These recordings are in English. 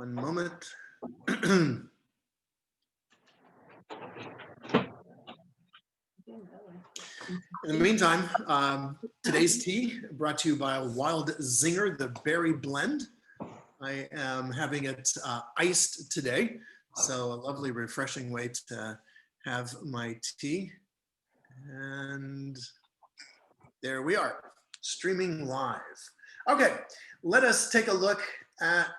One moment. In the meantime, today's tea brought to you by a Wild Zinger, the berry blend. I am having it iced today, so a lovely, refreshing way to have my tea. And there we are, streaming live. Okay, let us take a look at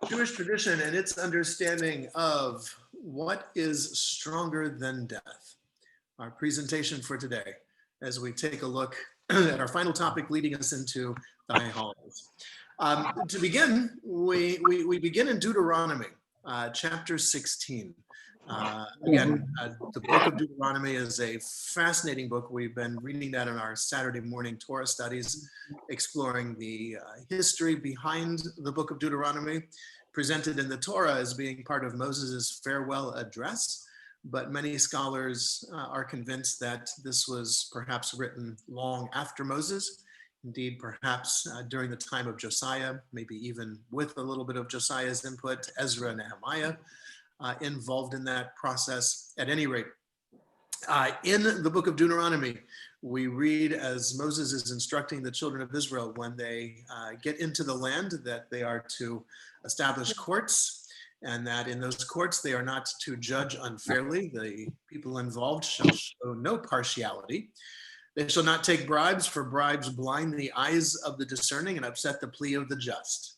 Jewish tradition and its understanding of what is stronger than death. Our presentation for today, as we take a look at our final topic leading us into the high holidays. To begin, we begin in Deuteronomy, chapter 16. Again, the book of Deuteronomy is a fascinating book. We've been reading that in our Saturday morning Torah studies, exploring the history behind the book of Deuteronomy, presented in the Torah as being part of Moses' farewell address. But many scholars are convinced that this was perhaps written long after Moses. Indeed, perhaps during the time of Josiah, maybe even with a little bit of Josiah's input, Ezra and Nehemiah involved in that process. At any rate, in the book of Deuteronomy, we read as Moses is instructing the children of Israel when they get into the land that they are to establish courts, and that in those courts they are not to judge unfairly. The people involved shall show no partiality. They shall not take bribes, for bribes blind the eyes of the discerning and upset the plea of the just.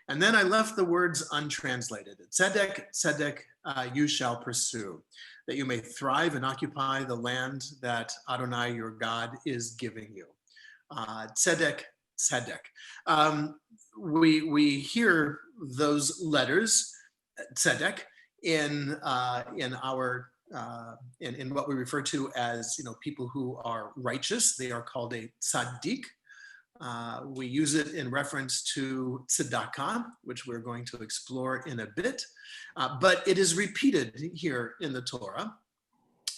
And then I left the words untranslated. Tzedek, tzedek, you shall pursue, that you may thrive and occupy the land that Adonai, your God, is giving you. Tzedek, tzedek. We hear those letters, tzedek, in what we refer to as, people who are righteous. They are called a tzaddik. We use it in reference to tzedakah, which we're going to explore in a bit, but it is repeated here in the Torah.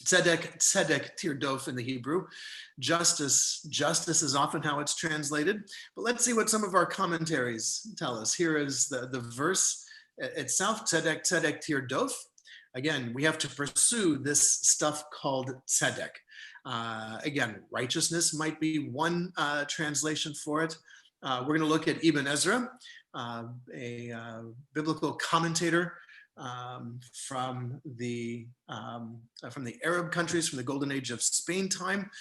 Tzedek, tzedek, tirdof in the Hebrew. Justice is often how it's translated. But let's see what some of our commentaries tell us. Here is the verse itself, tzedek, tzedek, tirdof. Again, we have to pursue this stuff called tzedek. Again, righteousness might be one translation for it. We're going to look at Ibn Ezra, a biblical commentator from the Arab countries, from the golden age of Spain time,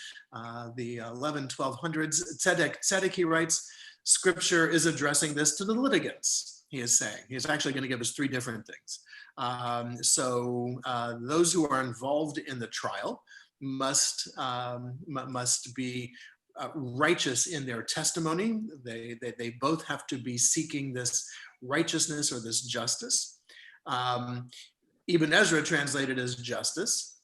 the 1200s. Tzedek, he writes, Scripture is addressing this to the litigants. He is saying, he is actually going to give us three different things. So those who are involved in the trial must be righteous in their testimony. They both have to be seeking this righteousness or this justice. Ibn Ezra translated as justice,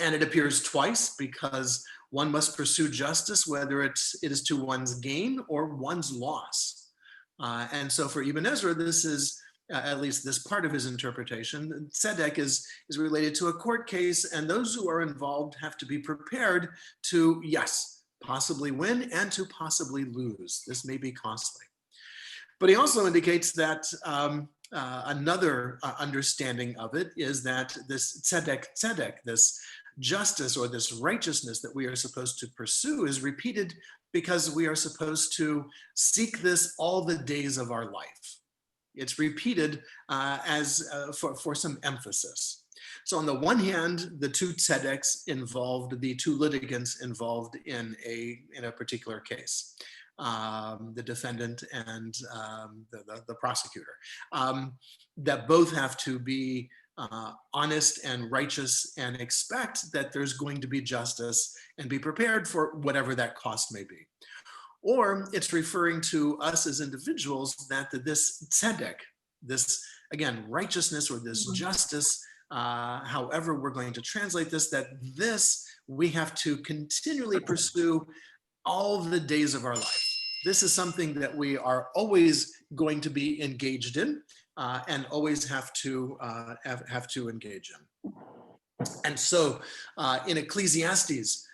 and it appears twice because one must pursue justice, whether it is to one's gain or one's loss. And so for Ibn Ezra, this is at least this part of his interpretation. Tzedek is related to a court case, and those who are involved have to be prepared to, yes, possibly win and to possibly lose. This may be costly. But he also indicates that another understanding of it is that this tzedek, this justice or this righteousness that we are supposed to pursue is repeated because we are supposed to seek this all the days of our life. It's repeated for some emphasis. So on the one hand, the two tzedeks involved, the two litigants involved in a particular case, the defendant and the prosecutor, that both have to be honest and righteous and expect that there's going to be justice and be prepared for whatever that cost may be. Or it's referring to us as individuals that this tzedek, this, again, righteousness or this justice, however we're going to translate this, that this we have to continually pursue all the days of our life. This is something that we are always going to be engaged in and always have to engage in. And so in Ecclesiastes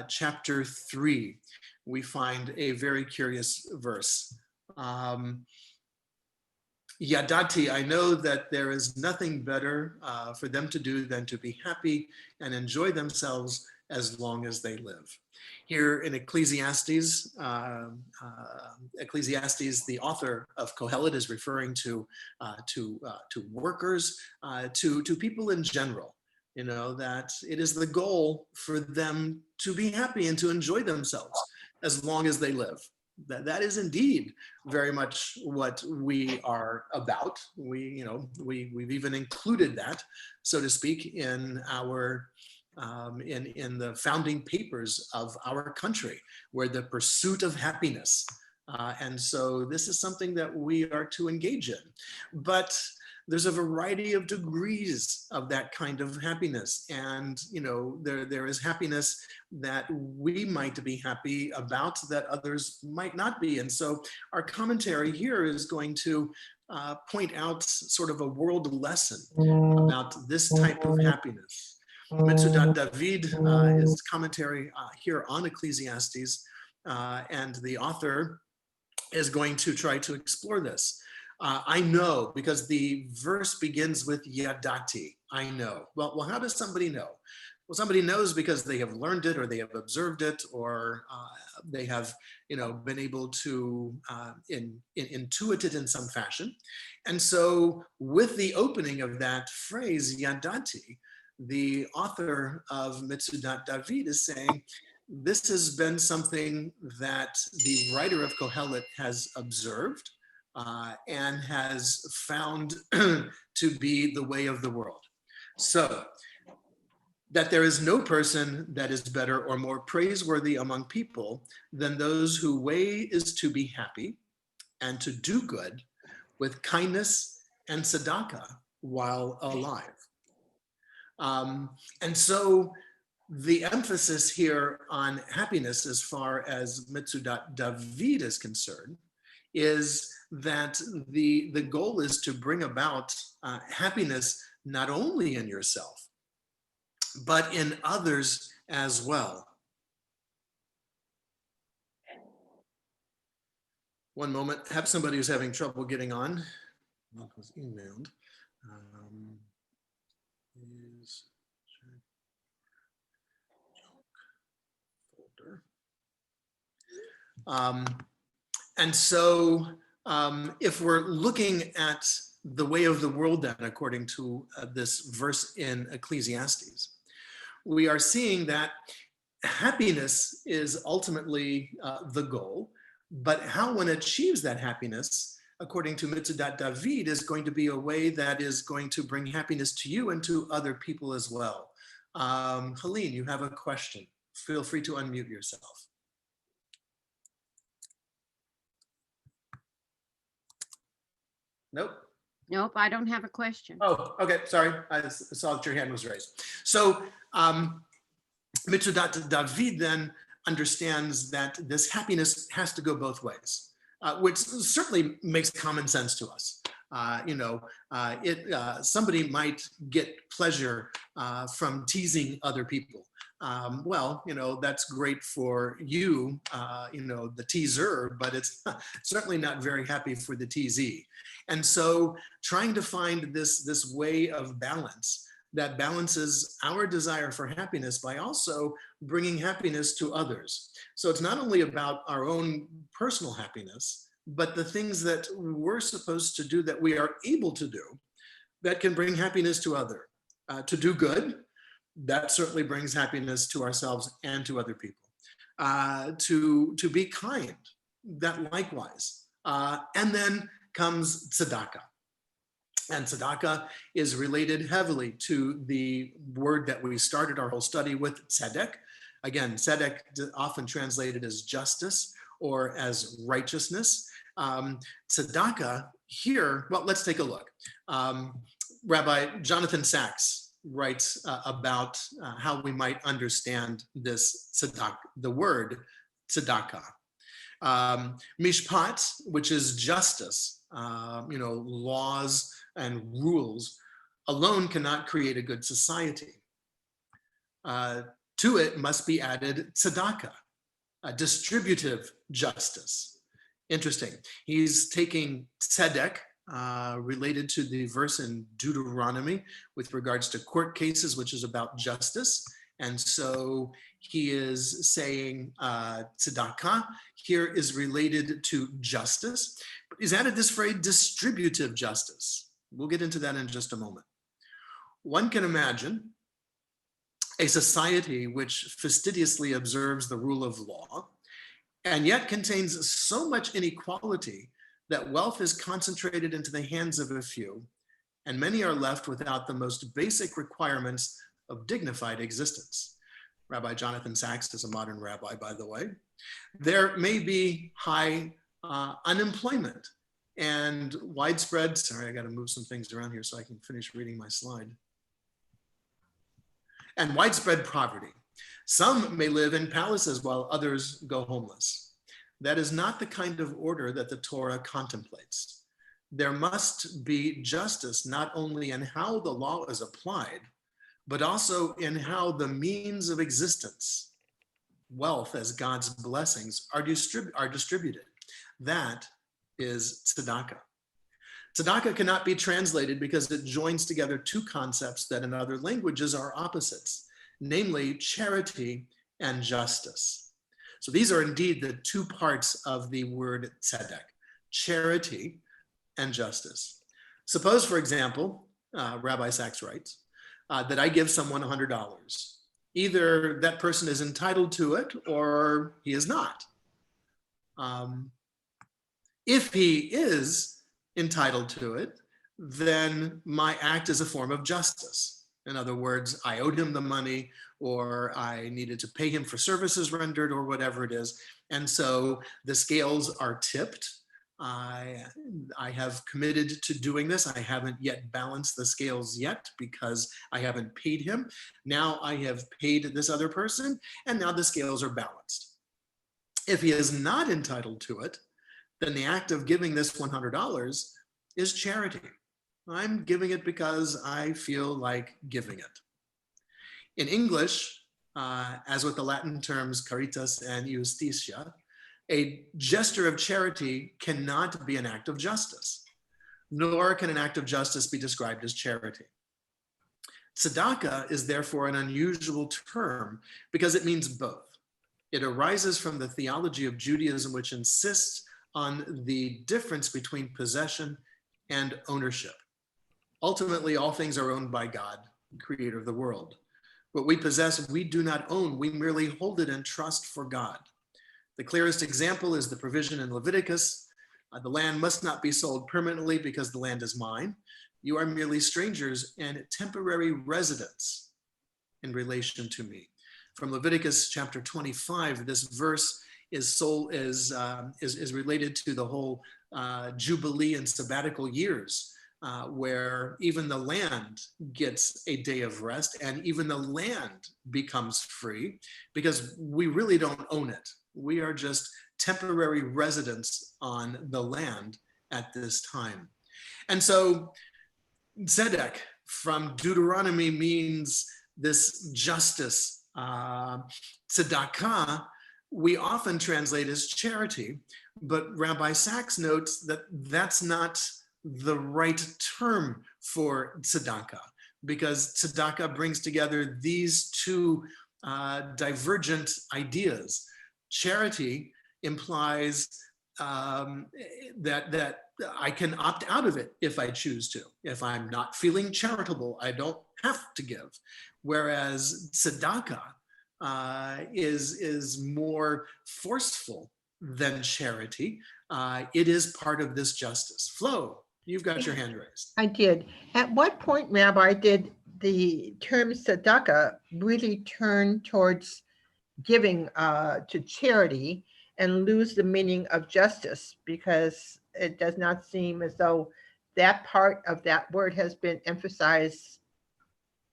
chapter 3, we find a very curious verse. Yadati, I know that there is nothing better for them to do than to be happy and enjoy themselves as long as they live. Here in Ecclesiastes, the author of Kohelet is referring to workers, to people in general. You know, that it is the goal for them to be happy and to enjoy themselves as long as they live. That is indeed very much what we are about. We've even included that, so to speak, in our in the founding papers of our country, where the pursuit of happiness. And so this is something that we are to engage in. But there's a variety of degrees of that kind of happiness. And, you know, there is happiness that we might be happy about that others might not be. And so our commentary here is going to point out sort of a world lesson about this type of happiness. Mitzudat David is commentary here on Ecclesiastes, and the author is going to try to explore this. I know, because the verse begins with Yadati, I know. Well, how does somebody know? Well, somebody knows because they have learned it, or they have observed it, or they have, been able to intuit it in some fashion. And so with the opening of that phrase, Yadati, the author of Mitzudat David is saying, this has been something that the writer of Kohelet has observed and has found to be the way of the world. So, that there is no person that is better or more praiseworthy among people than those whose way is to be happy and to do good with kindness and tzedakah while alive. And so the emphasis here on happiness, as far as Mitzudat David is concerned, is that the goal is to bring about happiness not only in yourself, but in others as well. One moment, have somebody who's having trouble getting on. That was emailed. And so if we're looking at the way of the world then, according to this verse in Ecclesiastes, we are seeing that happiness is ultimately the goal, but how one achieves that happiness, according to Mitzudat David, is going to be a way that is going to bring happiness to you and to other people as well. Helene, you have a question. Feel free to unmute yourself. Nope. Nope, I don't have a question. Oh, okay, sorry. I saw that your hand was raised. So Mitzudat David then understands that this happiness has to go both ways, which certainly makes common sense to us. Somebody might get pleasure from teasing other people. That's great for you, the teaser, but it's certainly not very happy for the teasee. And so trying to find this way of balance that balances our desire for happiness by also bringing happiness to others. So it's not only about our own personal happiness, but the things that we're supposed to do, that we are able to do, that can bring happiness to others. To do good, that certainly brings happiness to ourselves and to other people. To be kind, that likewise. And then comes tzedakah. And tzedakah is related heavily to the word that we started our whole study with, tzedek. Again, tzedek often translated as justice or as righteousness. Tzedakah here, well, let's take a look. Rabbi Jonathan Sachs writes about how we might understand this tzedakah, the word tzedakah. Mishpat, which is justice, laws and rules alone cannot create a good society. To it must be added tzedakah, Distributive justice. Interesting. He's taking tzedek, related to the verse in Deuteronomy with regards to court cases, which is about justice. And so he is saying tzedakah here is related to justice. But he's added this phrase, distributive justice. We'll get into that in just a moment. One can imagine a society which fastidiously observes the rule of law and yet contains so much inequality that wealth is concentrated into the hands of a few, and many are left without the most basic requirements of dignified existence. Rabbi Jonathan Sachs is a modern rabbi, by the way. There may be high unemployment and widespread, sorry, I got to move some things around here so I can finish reading my slide, and widespread poverty. Some may live in palaces while others go homeless. That is not the kind of order that the Torah contemplates. There must be justice not only in how the law is applied, but also in how the means of existence, wealth as God's blessings, are distributed. That is tzedakah. Tzedakah cannot be translated because it joins together two concepts that in other languages are opposites, namely charity and justice. So these are indeed the two parts of the word tzedek, charity and justice. Suppose, for example, Rabbi Sachs writes, that I give someone $100. Either that person is entitled to it or he is not. If he is entitled to it, then my act is a form of justice. In other words, I owed him the money, or I needed to pay him for services rendered, or whatever it is. And so the scales are tipped. I have committed to doing this. I haven't yet balanced the scales yet because I haven't paid him. Now I have paid this other person, and now the scales are balanced. If he is not entitled to it, then the act of giving this $100 is charity. I'm giving it because I feel like giving it. In English, as with the Latin terms caritas and justitia, a gesture of charity cannot be an act of justice, nor can an act of justice be described as charity. Tzedakah is therefore an unusual term because it means both. It arises from the theology of Judaism, which insists on the difference between possession and ownership. Ultimately, all things are owned by God, creator of the world. What we possess, we do not own. We merely hold it in trust for God. The clearest example is the provision in Leviticus. The land must not be sold permanently because the land is mine. You are merely strangers and temporary residents in relation to me. From Leviticus chapter 25, this verse is related to the whole Jubilee and sabbatical years, where even the land gets a day of rest and even the land becomes free because we really don't own it. We are just temporary residents on the land at this time. And so tzedek from Deuteronomy means this justice. Tzedakah we often translate as charity, but Rabbi Sachs notes that that's not the right term for tzedakah, because tzedakah brings together these two divergent ideas. Charity implies that I can opt out of it if I choose to. If I'm not feeling charitable, I don't have to give. Whereas tzedakah is more forceful than charity. It is part of this justice. Flo, you've got your hand raised. I did. At what point, Rabbi, did the term tzedakah really turn towards giving to charity and lose the meaning of justice? Because it does not seem as though that part of that word has been emphasized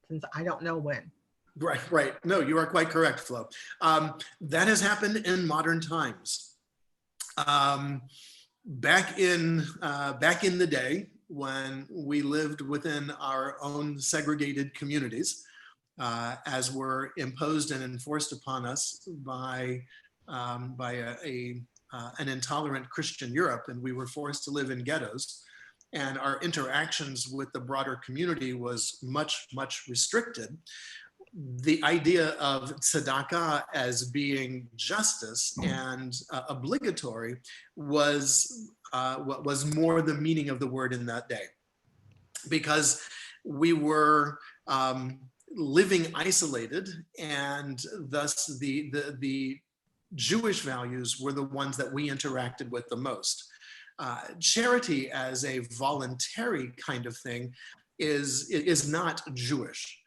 since I don't know when. Right. No, you are quite correct, Flo. That has happened in modern times. Back in the day when we lived within our own segregated communities, as were imposed and enforced upon us by an intolerant Christian Europe, and we were forced to live in ghettos. And our interactions with the broader community was much, much restricted. The idea of tzedakah as being justice and obligatory was what was more the meaning of the word in that day, because we were living isolated, and thus the Jewish values were the ones that we interacted with the most. Charity as a voluntary kind of thing is not Jewish.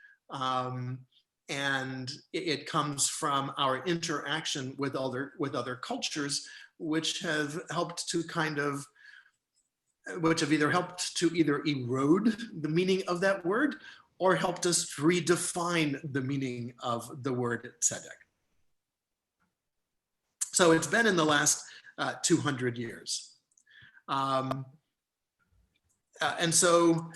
And it comes from our interaction with other cultures, which have helped to which have either helped to erode the meaning of that word or helped us redefine the meaning of the word tzedek. So it's been in the last 200 years. And so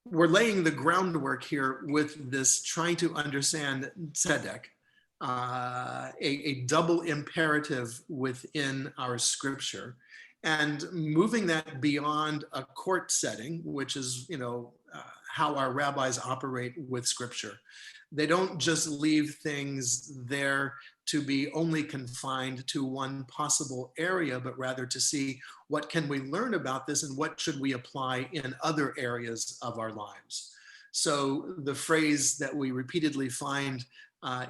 we're laying the groundwork here with this trying to understand tzedek, a double imperative within our scripture, and moving that beyond a court setting, which is, how our rabbis operate with scripture. They don't just leave things there to be only confined to one possible area, but rather to see what can we learn about this and what should we apply in other areas of our lives. So the phrase that we repeatedly find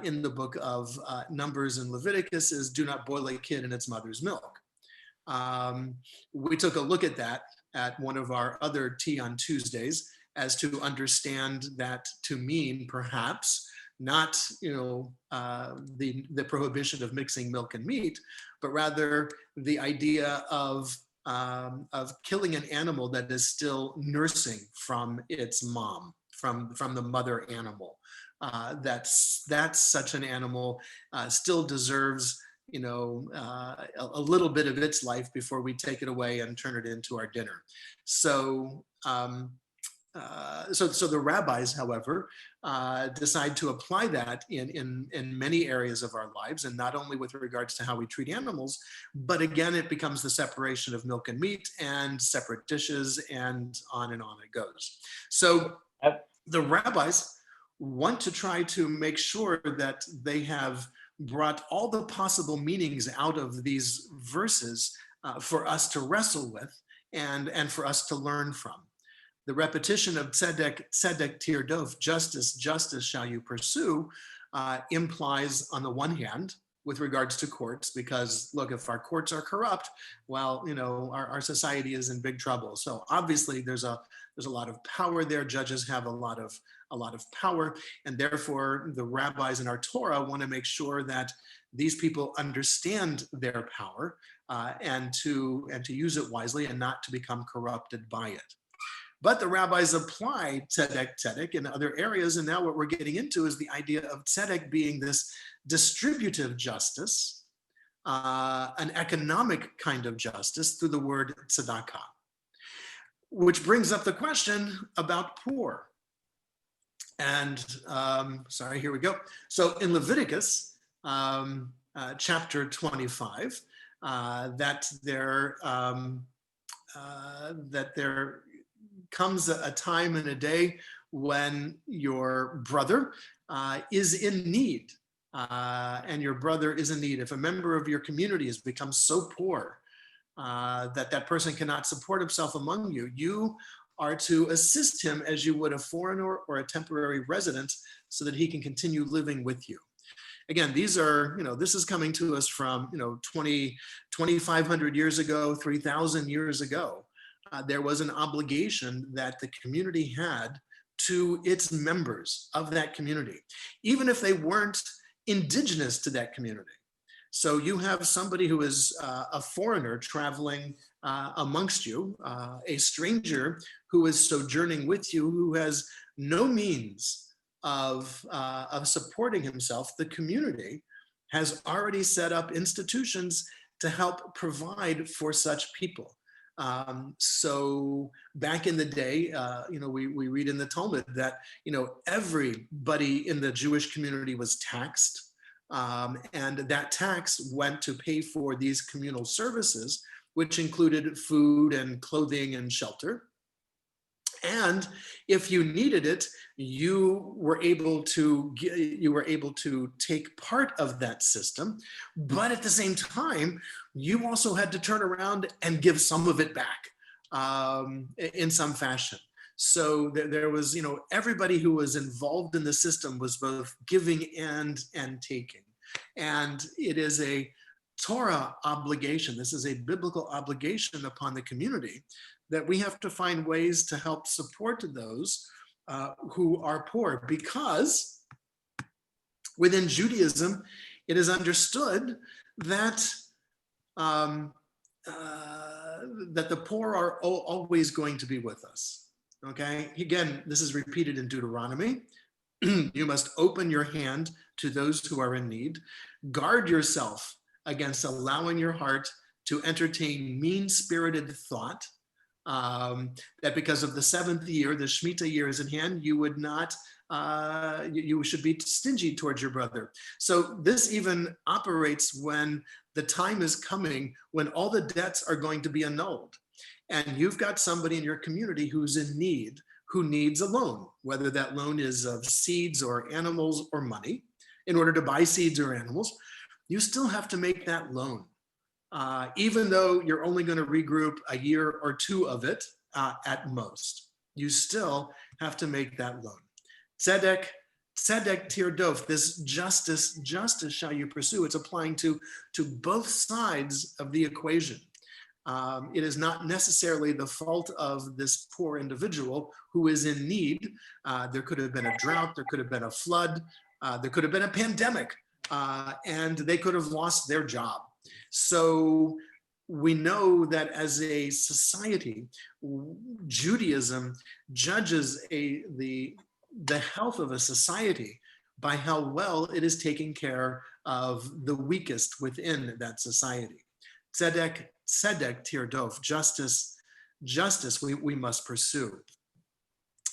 in the book of Numbers and Leviticus is, "Do not boil a kid in its mother's milk." We took a look at that at one of our other Tea on Tuesdays, as to understand that to mean perhaps not the prohibition of mixing milk and meat, but rather the idea of killing an animal that is still nursing from its mom, from the mother animal. That's such an animal still deserves a little bit of its life before we take it away and turn it into our dinner. So so the rabbis, however, decide to apply that in many areas of our lives, and not only with regards to how we treat animals, but again, it becomes the separation of milk and meat and separate dishes, and on it goes. So the rabbis want to try to make sure that they have brought all the possible meanings out of these verses for us to wrestle with and for us to learn from. The repetition of tzedek, tzedek tirdof, justice, justice shall you pursue, implies on the one hand, with regards to courts, because look, if our courts are corrupt, well, our society is in big trouble. So obviously there's a lot of power there. Judges have a lot of power, and therefore the rabbis in our Torah want to make sure that these people understand their power and to use it wisely and not to become corrupted by it. But the rabbis apply tzedek in other areas, and now what we're getting into is the idea of tzedek being this distributive justice, an economic kind of justice through the word tzedakah, which brings up the question about poor. And sorry, here we go. So in Leviticus chapter 25, that there comes a time and a day when your brother is in need, and your brother is in need. If a member of your community has become so poor that person cannot support himself among you, you are to assist him as you would a foreigner or a temporary resident, so that he can continue living with you. Again, these are, this is coming to us from, 2,500 years ago, 3,000 years ago. There was an obligation that the community had to its members of that community, even if they weren't indigenous to that community. So you have somebody who is a foreigner traveling amongst you, a stranger who is sojourning with you, who has no means of supporting himself. The community has already set up institutions to help provide for such people. So back in the day, we read in the Talmud that, everybody in the Jewish community was taxed. And that tax went to pay for these communal services, which included food and clothing and shelter. And if you needed it, you were able to take part of that system. But at the same time, you also had to turn around and give some of it back in some fashion. So there was, everybody who was involved in the system was both giving and taking. And it is a Torah obligation. This is a biblical obligation upon the community that we have to find ways to help support those who are poor, because within Judaism, it is understood that that the poor are always going to be with us. Okay, again, this is repeated in Deuteronomy. You must open your hand to those who are in need. Guard yourself against allowing your heart to entertain mean-spirited thought, that because of the seventh year, the Shemitah year is in hand, you would not, you should be stingy towards your brother. So this even operates when the time is coming when all the debts are going to be annulled. And you've got somebody in your community who's in need, who needs a loan, whether that loan is of seeds or animals or money. In order to buy seeds or animals, you still have to make that loan. Even though you're only going to regroup a year or two of it at most, you still have to make that loan. Tzedek tirdof, this justice shall you pursue. It's applying to both sides of the equation. It is not necessarily the fault of this poor individual who is in need. There could have been a drought, there could have been a flood, there could have been a pandemic, and they could have lost their job. So we know that as a society, Judaism judges the health of a society by how well it is taking care of the weakest within that society. Tzedek tirdof, justice we must pursue.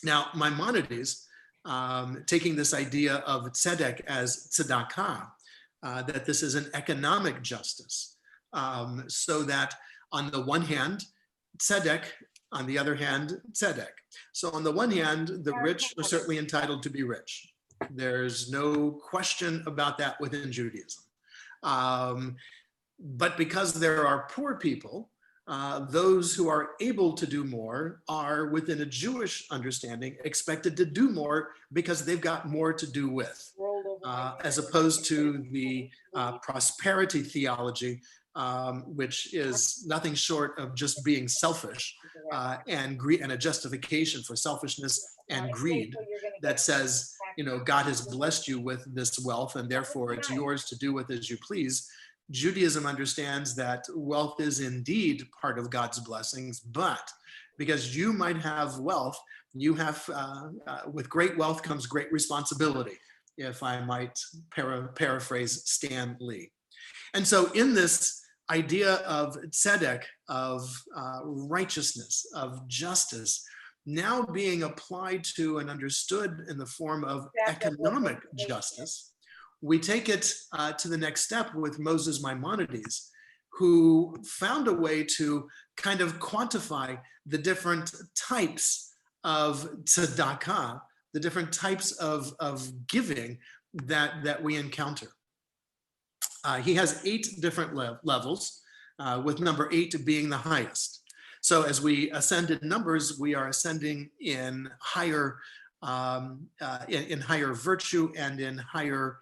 Now, Maimonides, taking this idea of tzedek as tzedakah, that this is an economic justice, so that on the one hand, tzedek, on the other hand, tzedek. So on the one hand, the rich are certainly entitled to be rich. There's no question about that within Judaism. But because there are poor people, those who are able to do more are, within a Jewish understanding, expected to do more because they've got more to do with, as opposed to the prosperity theology, which is nothing short of just being selfish and greed, and a justification for selfishness and greed that says, God has blessed you with this wealth and therefore it's yours to do with as you please. Judaism understands that wealth is indeed part of God's blessings, but because you might have wealth, you have, with great wealth comes great responsibility, if I might paraphrase Stan Lee. And so in this idea of tzedek, of righteousness, of justice, now being applied to and understood in the form of economic justice, we take it to the next step with Moses Maimonides, who found a way to kind of quantify the different types of tzedakah, the different types of giving that we encounter. He has 8 different levels, with number 8 being the highest. So as we ascend in numbers, we are ascending in higher virtue and in higher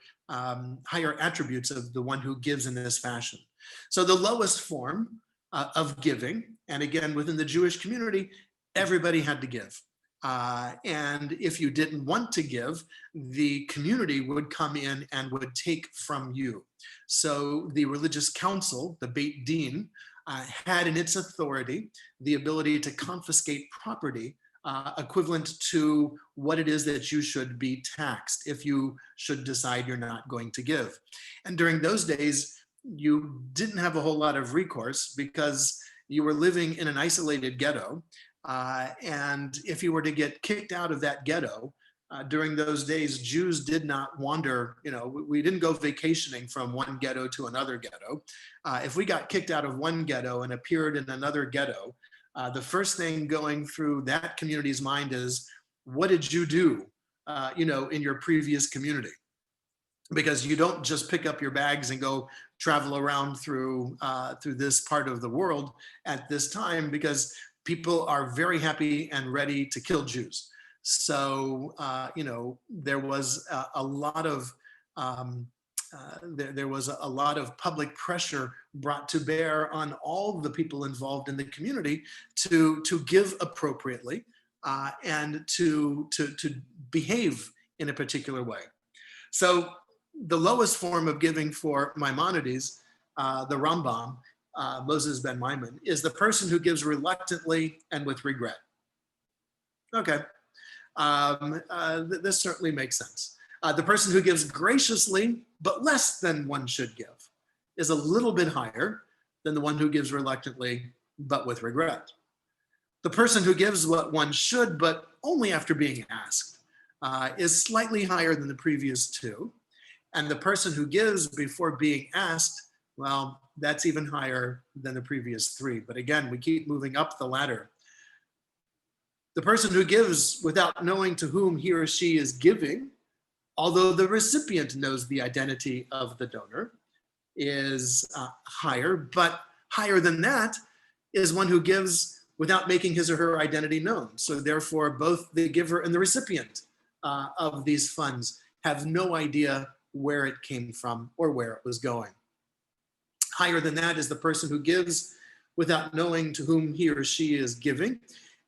attributes of the one who gives in this fashion. So the lowest form of giving, and again, within the Jewish community, everybody had to give. And if you didn't want to give, the community would come in and would take from you. So the religious council, the Beit Din, had in its authority the ability to confiscate property equivalent to what it is that you should be taxed if you should decide you're not going to give. And during those days, you didn't have a whole lot of recourse because you were living in an isolated ghetto. And if you were to get kicked out of that ghetto, During those days, Jews did not wander, we didn't go vacationing from one ghetto to another ghetto. If we got kicked out of one ghetto and appeared in another ghetto, the first thing going through that community's mind is, what did you do, in your previous community? Because you don't just pick up your bags and go travel around through this part of the world at this time, because people are very happy and ready to kill Jews. So there was a lot of there was a lot of public pressure brought to bear on all the people involved in the community to give appropriately and to behave in a particular way. So the lowest form of giving for Maimonides, the Rambam, Moses ben Maimon, is the person who gives reluctantly and with regret. Okay, this certainly makes sense. The person who gives graciously, but less than one should give, is a little bit higher than the one who gives reluctantly, but with regret. The person who gives what one should, but only after being asked, is slightly higher than the previous two. And the person who gives before being asked, well, that's even higher than the previous three. But again, we keep moving up the ladder. The person who gives without knowing to whom he or she is giving, although the recipient knows the identity of the donor, is higher. But higher than that is one who gives without making his or her identity known. So therefore, both the giver and the recipient of these funds have no idea where it came from or where it was going. Higher than that is the person who gives without knowing to whom he or she is giving,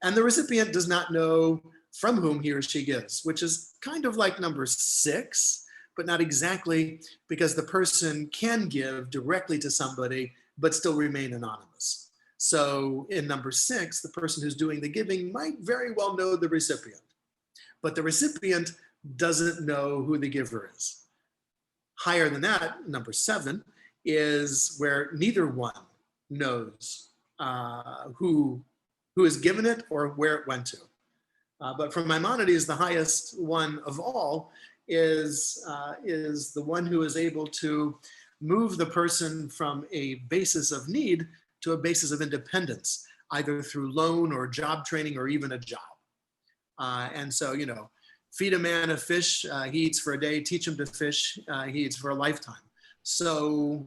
and the recipient does not know from whom he or she gives, which is kind of like number 6, but not exactly, because the person can give directly to somebody but still remain anonymous. So in number 6, the person who's doing the giving might very well know the recipient, but the recipient doesn't know who the giver is. Higher than that, number 7, is where neither one knows who has given it or where it went to. But for Maimonides, the highest one of all is the one who is able to move the person from a basis of need to a basis of independence, either through loan or job training or even a job. And so, feed a man a fish, he eats for a day, teach him to fish, he eats for a lifetime. So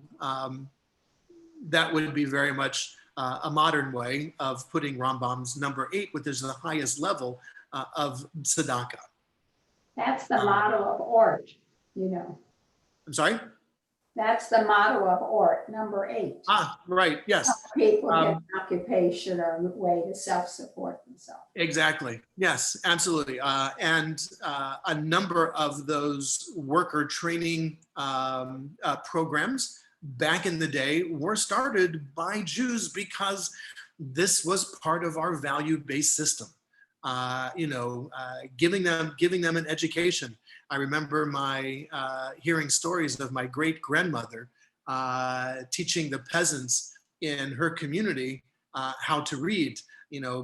that would be very much a modern way of putting Rambam's number 8, which is the highest level of tzedakah. That's the motto of Ort, I'm sorry? That's the motto of Ort, number 8. Right, yes. People get an occupation or a way to self-support themselves. Exactly, yes, absolutely. And a number of those worker training programs back in the day were started by Jews because this was part of our value-based system. Giving them an education. I remember my hearing stories of my great-grandmother teaching the peasants in her community how to read,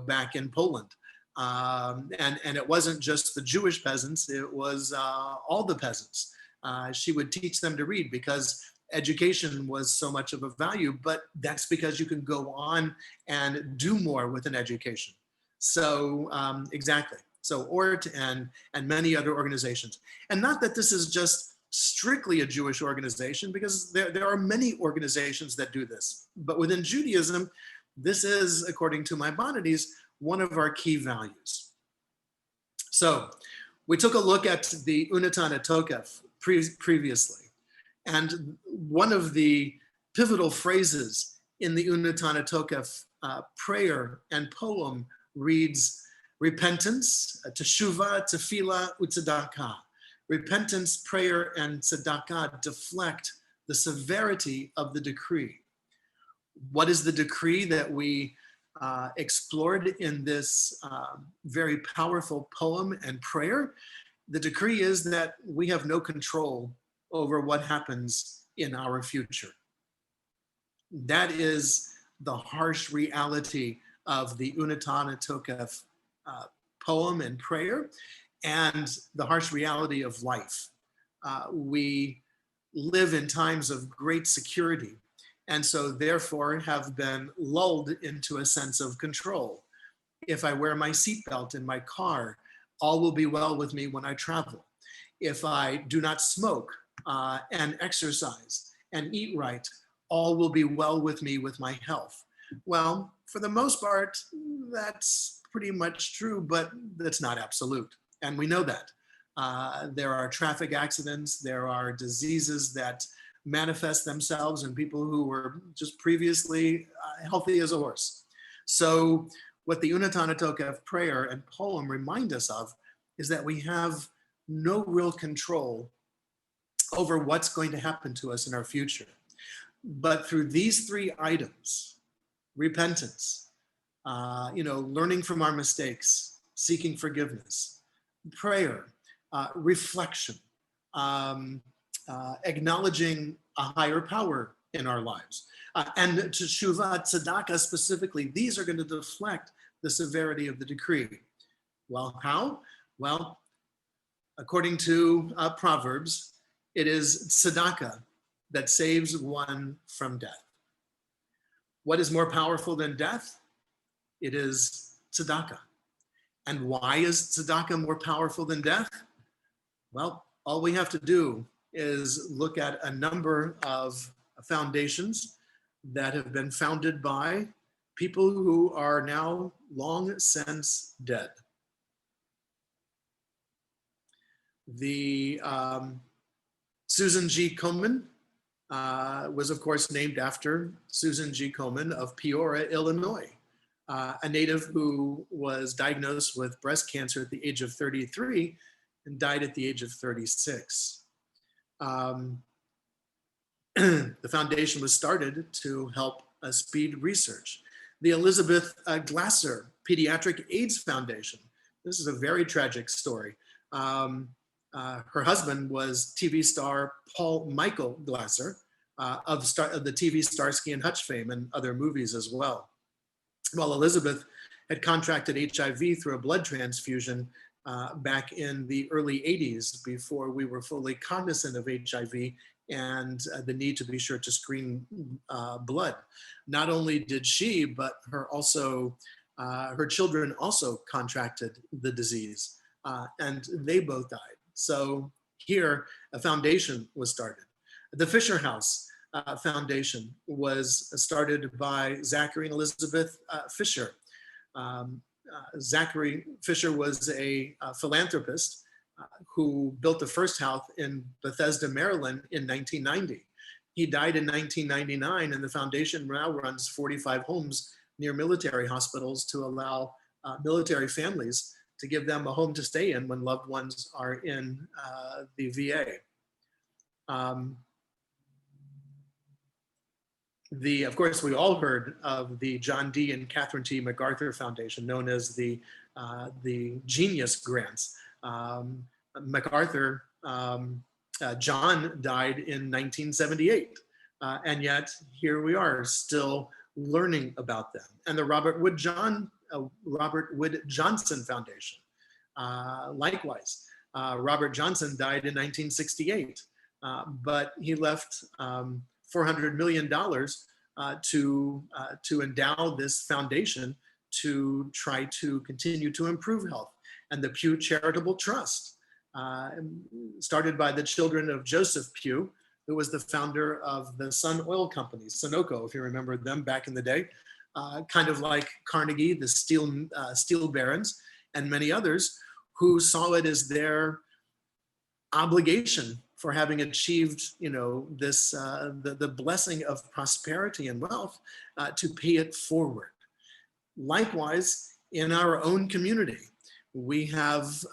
back in Poland. And it wasn't just the Jewish peasants, it was all the peasants. She would teach them to read because education was so much of a value, but that's because you can go on and do more with an education. So exactly. So Ort and many other organizations. And not that this is just strictly a Jewish organization, because there are many organizations that do this. But within Judaism, this is, according to Maimonides, one of our key values. So we took a look at the Untitled Chapter previously. And one of the pivotal phrases in the Untitled Chapter prayer and poem reads, repentance, teshuvah, tefillah, utzedakah. Repentance, prayer, and tzedakah deflect the severity of the decree. What is the decree that we explored in this very powerful poem and prayer? The decree is that we have no control over what happens in our future. That is the harsh reality of the Untitled Chapter poem and prayer. and the harsh reality of life. We live in times of great security, and so therefore have been lulled into a sense of control. If I wear my seatbelt in my car, all will be well with me when I travel. If I do not smoke and exercise and eat right, all will be well with me with my health. Well, for the most part, that's pretty much true, but that's not absolute. And we know that. There are traffic accidents, there are diseases that manifest themselves in people who were just previously healthy as a horse. So what the Untitled prayer and poem remind us of is that we have no real control over what's going to happen to us in our future. But through these three items, repentance, learning from our mistakes, seeking forgiveness, prayer, reflection, acknowledging a higher power in our lives, and teshuvah, tzedakah specifically, these are going to deflect the severity of the decree. Well, how? Well, according to Proverbs, it is tzedakah that saves one from death. What is more powerful than death? It is tzedakah. And why is tzedakah more powerful than death? Well, all we have to do is look at a number of foundations that have been founded by people who are now long since dead. The Susan G. Komen was, of course, named after Susan G. Komen of Peoria, Illinois, a native who was diagnosed with breast cancer at the age of 33 and died at the age of 36. The foundation was started to help speed research. The Elizabeth Glasser Pediatric AIDS Foundation. This is a very tragic story. Her husband was TV star Paul Michael Glasser of the TV Starsky and Hutch fame and other movies as well. Well, Elizabeth had contracted HIV through a blood transfusion back in the early 80s before we were fully cognizant of HIV and the need to be sure to screen blood. Not only did she, but her children also contracted the disease and they both died. So here a foundation was started. The Fisher House Foundation was started by Zachary and Elizabeth Fisher. Zachary Fisher was a philanthropist who built the first house in Bethesda, Maryland in 1990. He died in 1999 and the foundation now runs 45 homes near military hospitals to allow military families to give them a home to stay in when loved ones are in the VA. Of course, we all heard of the John D. and Catherine T. MacArthur Foundation, known as the Genius Grants. MacArthur, John died in 1978, and yet here we are still learning about them. And the Robert Wood Johnson Foundation, likewise. Robert Johnson died in 1968, but he left $400 million to endow this foundation to try to continue to improve health. And the Pew Charitable Trust, started by the children of Joseph Pew, who was the founder of the Sun Oil Company, Sunoco, if you remember them back in the day, kind of like Carnegie, the steel barons, and many others who saw it as their obligation for having achieved, this the blessing of prosperity and wealth to pay it forward. Likewise, in our own community, we have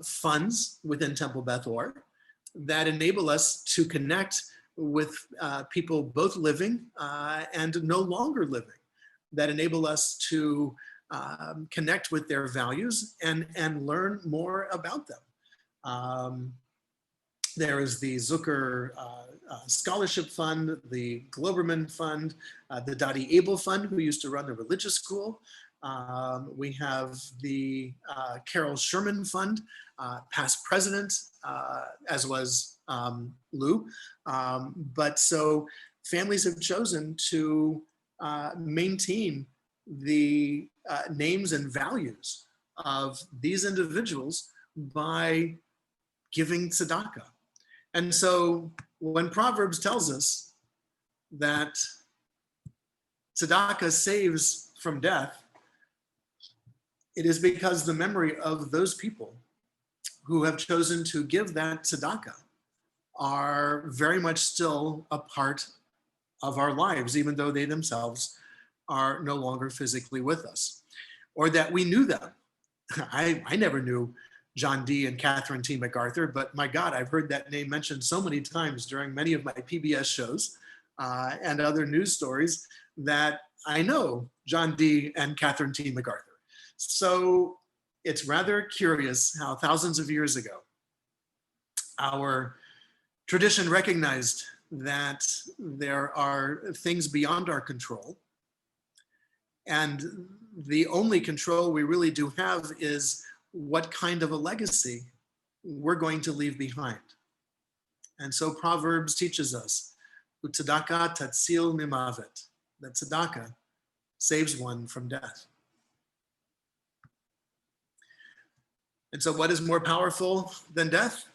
funds within Temple Beth Or that enable us to connect with people both living and no longer living, that enable us to connect with their values and learn more about them. There is the Zucker Scholarship Fund, the Globerman Fund, the Dottie Abel Fund, who used to run the religious school, We have the Carol Sherman Fund, past president, as was Lou. But so families have chosen to maintain the names and values of these individuals by giving tzedakah. And so when Proverbs tells us that tzedakah saves from death, it is because the memory of those people who have chosen to give that tzedakah are very much still a part of our lives, even though they themselves are no longer physically with us, or that we knew them. I never knew John D. and Catherine T. MacArthur, but my God, I've heard that name mentioned so many times during many of my PBS shows and other news stories that I know John D. and Catherine T. MacArthur. So it's rather curious how thousands of years ago, our tradition recognized that there are things beyond our control. And the only control we really do have is what kind of a legacy we're going to leave behind. And so Proverbs teaches us, Tzedakah tatzil mimavet, that tzedakah saves one from death. And so what is more powerful than death?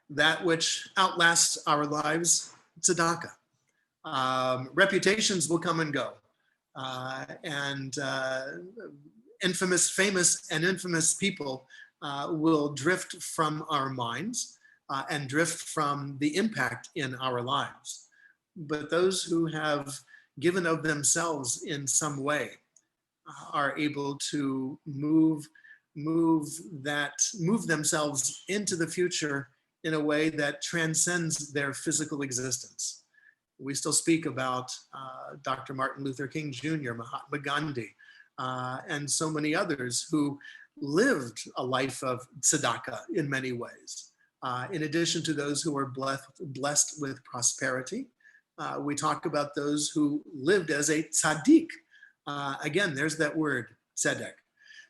That which outlasts our lives, tzedakah. Reputations will come and go. Famous and infamous people will drift from our minds and drift from the impact in our lives. But those who have given of themselves in some way are able to move themselves into the future in a way that transcends their physical existence. We still speak about Dr. Martin Luther King Jr., Mahatma Gandhi, and so many others who lived a life of tzedakah in many ways. In addition to those who were blessed with prosperity, we talk about those who lived as a tzaddik. Again, there's that word, tzedek.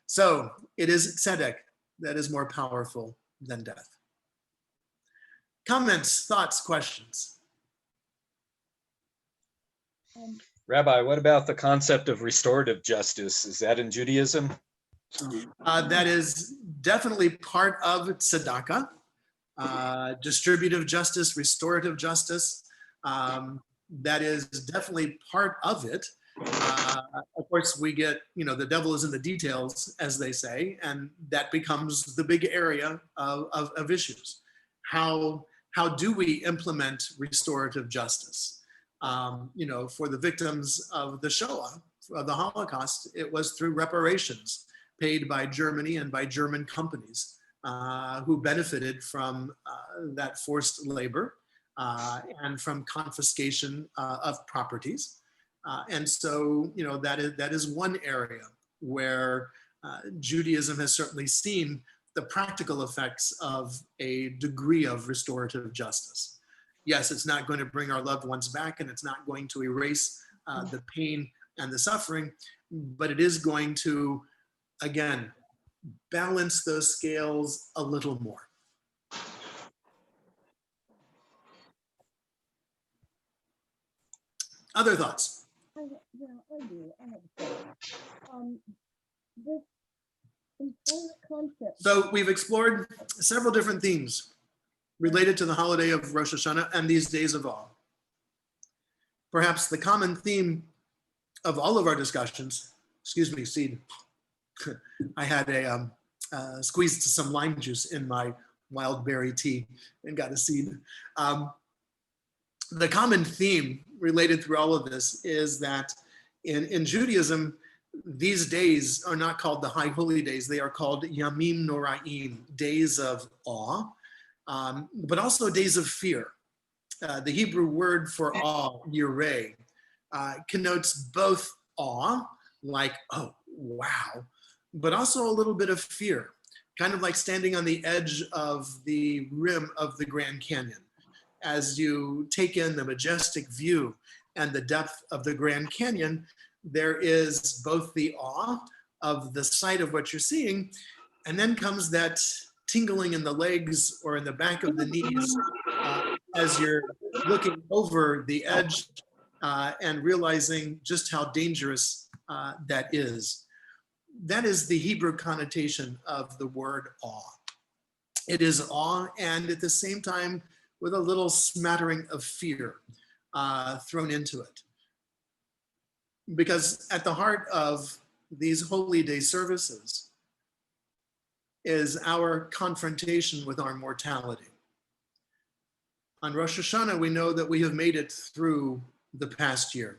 So it is tzedek that is more powerful than death. Comments, thoughts, questions? Rabbi, what about the concept of restorative justice? Is that in Judaism? That is definitely part of tzedakah. Distributive justice, restorative justice. That is definitely part of it. Of course, we get, the devil is in the details, as they say, and that becomes the big area of issues. How do we implement restorative justice? For the victims of the Shoah, of the Holocaust, it was through reparations paid by Germany and by German companies who benefited from that forced labor and from confiscation of properties. And so, that is one area where Judaism has certainly seen the practical effects of a degree of restorative justice. Yes, it's not going to bring our loved ones back, and it's not going to erase the pain and the suffering, but it is going to, again, balance those scales a little more. Other thoughts? I do. I have a thought. This entire concept. So we've explored several different themes related to the holiday of Rosh Hashanah and these days of awe. Perhaps the common theme of all of our discussions, excuse me, Seed, I had squeezed some lime juice in my wild berry tea and got a seed. The common theme related through all of this is that in Judaism, these days are not called the high holy days. They are called Yamim Noraim, days of awe, but also days of fear. The Hebrew word for awe, yireh, connotes both awe, like, oh, wow, but also a little bit of fear, kind of like standing on the edge of the rim of the Grand Canyon. As you take in the majestic view and the depth of the Grand Canyon, there is both the awe of the sight of what you're seeing, and then comes that tingling in the legs or in the back of the knees as you're looking over the edge and realizing just how dangerous that is. That is the Hebrew connotation of the word awe. It is awe, and at the same time, with a little smattering of fear thrown into it. Because at the heart of these Holy Day services is our confrontation with our mortality. On Rosh Hashanah, we know that we have made it through the past year,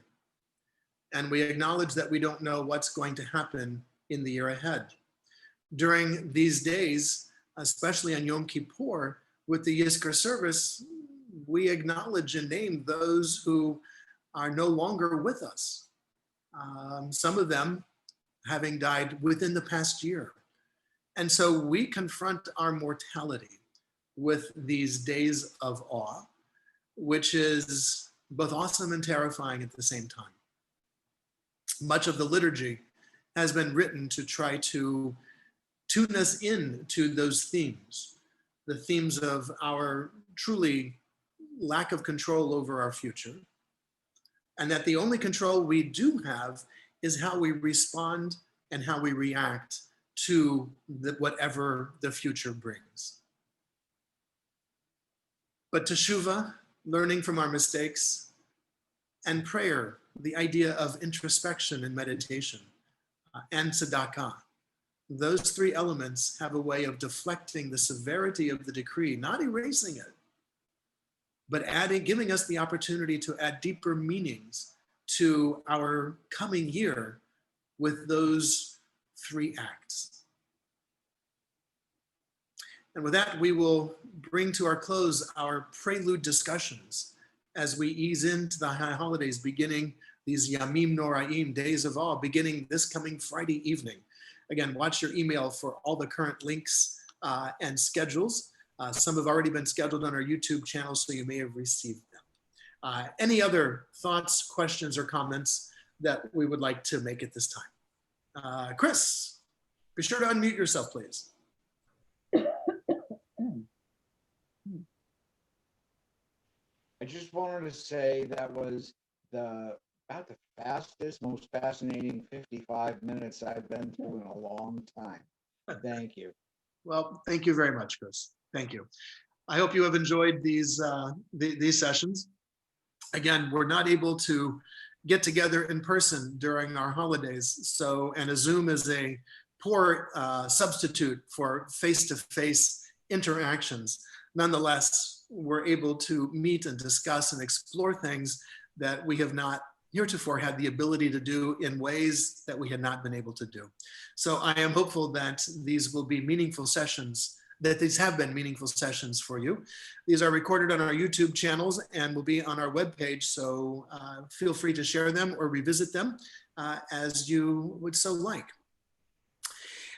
and we acknowledge that we don't know what's going to happen in the year ahead. During these days, especially on Yom Kippur, with the Yizkor service, we acknowledge and name those who are no longer with us. Some of them having died within the past year. And so we confront our mortality with these days of awe, which is both awesome and terrifying at the same time. Much of the liturgy has been written to try to tune us in to those themes, the themes of our truly lack of control over our future, and that the only control we do have is how we respond and how we react to whatever the future brings. But teshuvah, learning from our mistakes, and prayer, the idea of introspection and meditation, and tzedakah, those three elements have a way of deflecting the severity of the decree, not erasing it, but giving us the opportunity to add deeper meanings to our coming year with those three acts. And with that, we will bring to our close our prelude discussions as we ease into the high holidays, beginning these Yamim Noraim, days of awe, beginning this coming Friday evening. Again, watch your email for all the current links and schedules. Some have already been scheduled on our YouTube channel, so you may have received them. Any other thoughts, questions, or comments that we would like to make at this time? Chris, be sure to unmute yourself, please. I just wanted to say that was about the fastest, most fascinating 55 minutes I've been through in a long time. Thank you. Well, thank you very much, Chris. Thank you. I hope you have enjoyed these sessions. Again, we're not able to get together in person during our holidays, and a Zoom is a poor substitute for face-to-face interactions. Nonetheless, we're able to meet and discuss and explore things that we have not heretofore had the ability to do in ways that we had not been able to do. So I am hopeful that these will be meaningful sessions, that these have been meaningful sessions for you. These are recorded on our YouTube channels and will be on our webpage, so feel free to share them or revisit them as you would so like.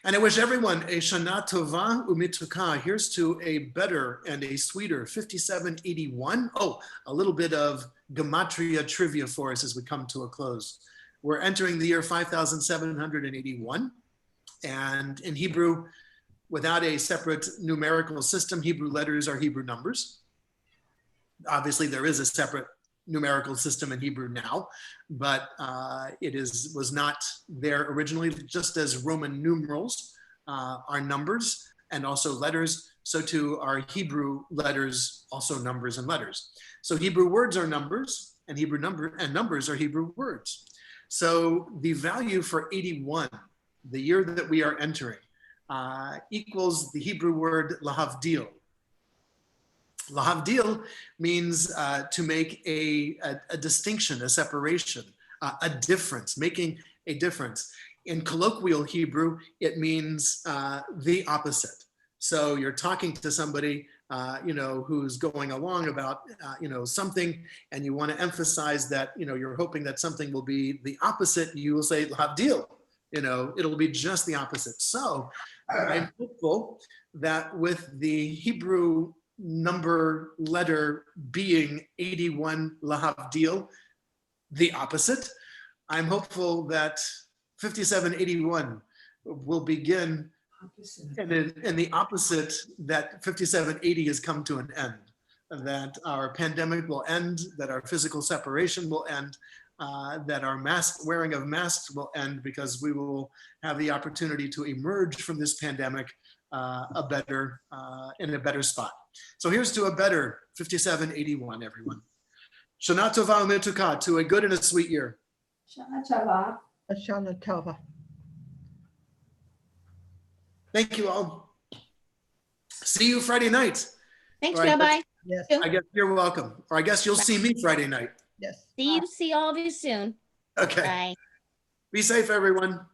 And I wish everyone a Shana Tova Umituka. Here's to a better and a sweeter 5781. Oh, a little bit of Gematria trivia for us as we come to a close. We're entering the year 5781. And in Hebrew, without a separate numerical system, Hebrew letters are Hebrew numbers. Obviously, there is a separate numerical system in Hebrew now, but it was not there originally. Just as Roman numerals are numbers and also letters, so too are Hebrew letters also numbers and letters. So Hebrew words are numbers, and numbers are Hebrew words. So the value for 81, the year that we are entering, equals the Hebrew word lahavdil. Lahavdil means to make a distinction, a separation, a difference, making a difference. In colloquial Hebrew, it means the opposite. So you're talking to somebody, who's going along about, something, and you want to emphasize that, you're hoping that something will be the opposite. You will say lahavdil. It'll be just the opposite. So I'm hopeful that with the Hebrew number letter being 81 lahavdil, the opposite, I'm hopeful that 5781 will begin in the opposite, that 5780 has come to an end, that our pandemic will end, that our physical separation will end, that our wearing of masks will end, because we will have the opportunity to emerge from this pandemic in a better spot. So here's to a better 5781, everyone. Shana Tova Umetuka, to a good and a sweet year. Shana Tova. Shana Tova. Thank you all. See you Friday night. Thanks, All right, Rabbi. Yes, I guess you're welcome. Or I guess you'll see me Friday night. yes. See all of you soon. Okay. Bye. Be safe, everyone.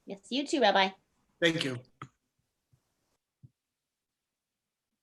Yes, you too, Rabbi. Thank you.